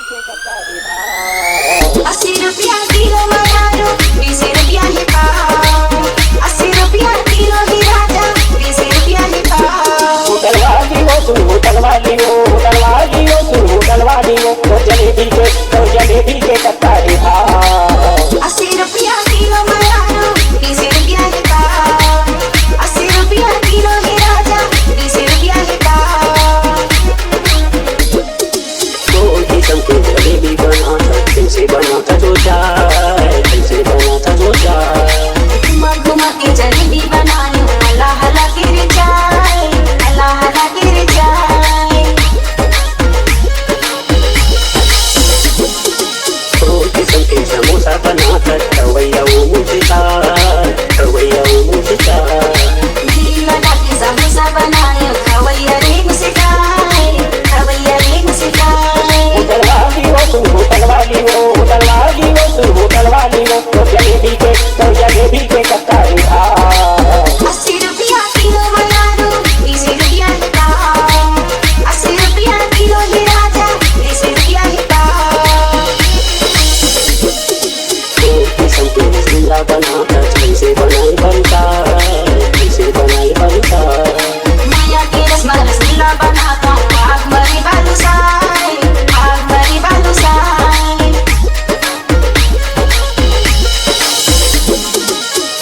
₹80 kilo मनारो, ₹20 ही पाव। ₹80 kilo ही राजा, ₹20 ही पाव। Hotel वाली हो तू, होटल वाली हो, होटल वाली हो तू, होटल वाली हो, तो जलेबी के कट्टारे भाव। ₹80 किलो मनारो, ₹20 ही पाव। ₹80 किलो ही राजा, ₹20 ही पाव। दो किस्म की जलेबी बनाता, कैसे बनाता जो जाए, कैसे बनाता जो जाए। घुमा घुमा के जलेबी बनानी, हला हला गिर जाए, हला हला गिर जाए। दो किस्म के समोसा बनाता, रवैया वो मुझदार, रवैया वो मुझदार। घी लगा के समोसा बनाए, खवैया रे मुस्काए, खवैया रे मुस्काए। होटल वाली हो तू, होटल वाली हो, होटल वाली हो तू, होटल वाली हो, तो जलेबी के कट्टारे भाव। ₹80 किलो मनारो, ₹20 ही पाव। ₹80 किलो ही राजा, ₹20 ही पाव। दो किस्म के रसगुल्ला बनाता, कैसे बनाए बनता, कैसे बनाए बनता। माया के रसगुल्ला बनाता हूँ, आग मरी बालूशाही, आग मरी बालूशाही।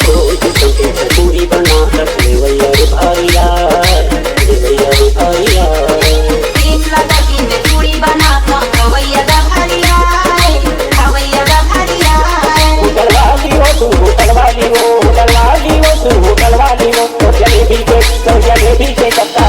दो किस्म के कचौड़ी बनाता, रवैया रे भैया, रवैया रे भैया। क्रीम लगा के मैं पूरी बनाता हूँ, खवैया दा भरिया, खवैया दा भरिया। होटल वाली हो तू, होटल वाली हो, होटल वाली हो तू, होटल वाली हो, तो जलेबी के कट्टारे